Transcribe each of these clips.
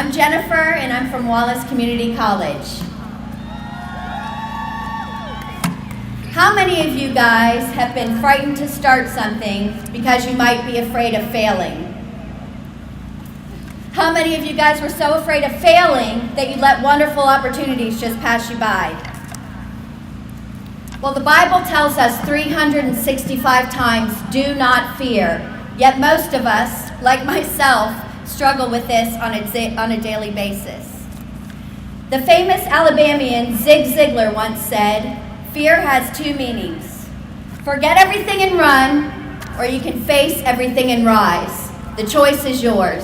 I'm Jennifer, and I'm from Wallace Community College. How many of you guys have been frightened to start something because you might be afraid of failing? How many of you guys were so afraid of failing that you let wonderful opportunities just pass you by? Well, the Bible tells us 365 times, do not fear. Yet most of us, like myself, struggle with this on a daily basis. The famous Alabamian Zig Ziglar once said, fear has two meanings. Forget everything and run, or you can face everything and rise. The choice is yours.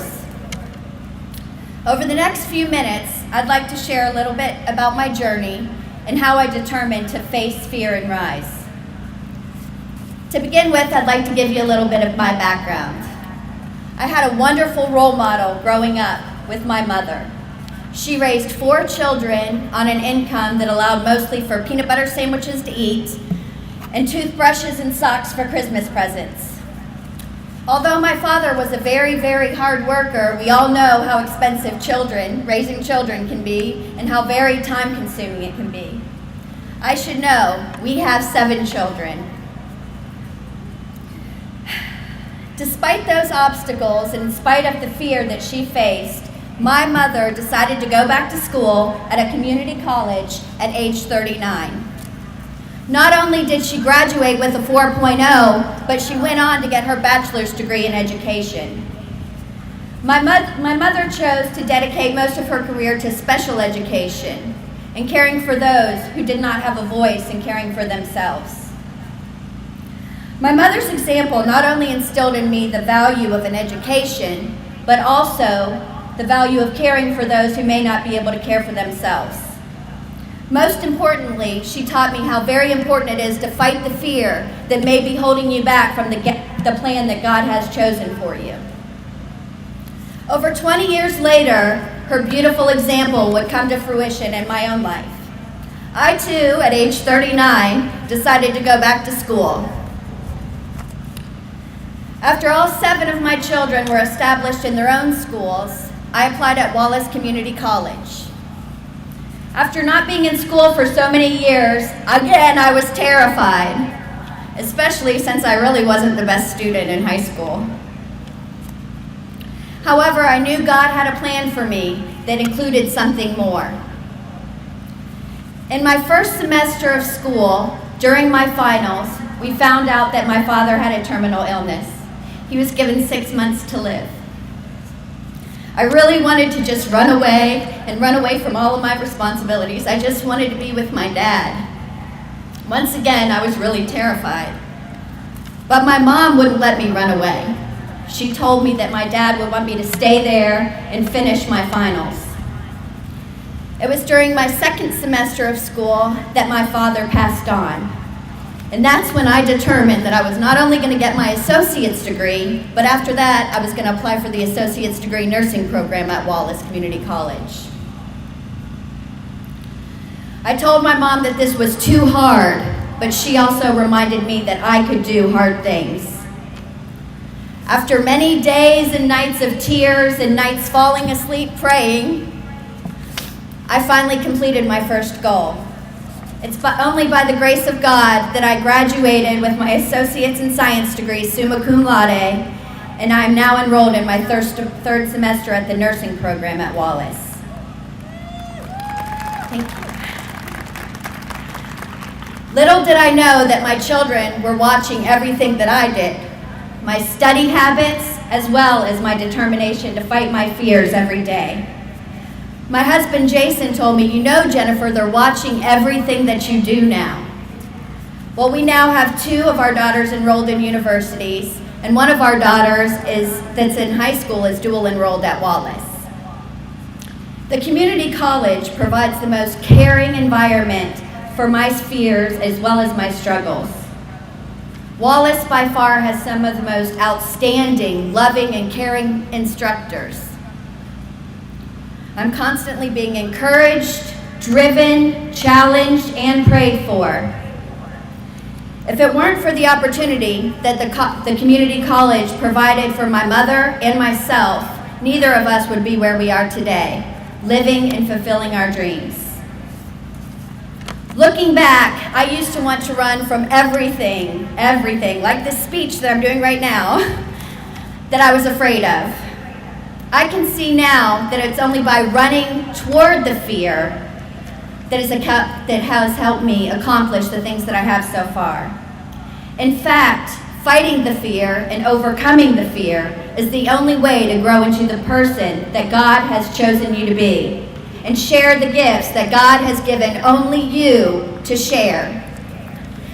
Over the next few minutes, I'd like to share a little bit about my journey and how I determined to face fear and rise. To begin with, I'd like to give you a little bit of my background. I had a wonderful role model growing up with my mother. She raised 4 children on an income that allowed mostly for peanut butter sandwiches to eat and toothbrushes and socks for Christmas presents. Although my father was a very, very hard worker, we all know how expensive raising children can be and how very time-consuming it can be. I should know, we have 7 children. Despite those obstacles and in spite of the fear that she faced, my mother decided to go back to school at a community college at age 39. Not only did she graduate with a 4.0, but she went on to get her bachelor's degree in education. My mother chose to dedicate most of her career to special education and caring for those who did not have a voice in caring for themselves. My mother's example not only instilled in me the value of an education, but also the value of caring for those who may not be able to care for themselves. Most importantly, she taught me how very important it is to fight the fear that may be holding you back from the plan that God has chosen for you. Over 20 years later, her beautiful example would come to fruition in my own life. I too, at age 39, decided to go back to school. After all 7 of my children were established in their own schools, I applied at Wallace Community College. After not being in school for so many years, again, I was terrified, especially since I really wasn't the best student in high school. However, I knew God had a plan for me that included something more. In my first semester of school, during my finals, we found out that my father had a terminal illness. He was given 6 months to live. I really wanted to just run away from all of my responsibilities. I just wanted to be with my dad. Once again, I was really terrified. But my mom wouldn't let me run away. She told me that my dad would want me to stay there and finish my finals. It was during my second semester of school that my father passed on. And that's when I determined that I was not only going to get my associate's degree, but after that, I was going to apply for the associate's degree nursing program at Wallace Community College. I told my mom that this was too hard, but she also reminded me that I could do hard things. After many days and nights of tears and nights falling asleep praying, I finally completed my first goal. It's only by the grace of God that I graduated with my associate's in science degree, summa cum laude, and I am now enrolled in my third semester at the nursing program at Wallace. Thank you. Little did I know that my children were watching everything that I did, my study habits, as well as my determination to fight my fears every day. My husband, Jason, told me, you know, Jennifer, they're watching everything that you do now. Well, we now have 2 of our daughters enrolled in universities, and one of our daughters that's in high school is dual enrolled at Wallace. The community college provides the most caring environment for my fears as well as my struggles. Wallace by far has some of the most outstanding, loving, and caring instructors. I'm constantly being encouraged, driven, challenged, and prayed for. If it weren't for the opportunity that the community college provided for my mother and myself, neither of us would be where we are today, living and fulfilling our dreams. Looking back, I used to want to run from everything, like this speech that I'm doing right now, that I was afraid of. I can see now that it's only by running toward the fear that has helped me accomplish the things that I have so far. In fact, fighting the fear and overcoming the fear is the only way to grow into the person that God has chosen you to be and share the gifts that God has given only you to share.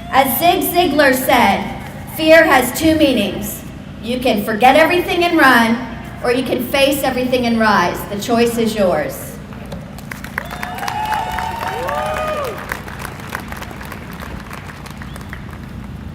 As Zig Ziglar said, fear has two meanings. You can forget everything and run, or you can face everything and rise. The choice is yours.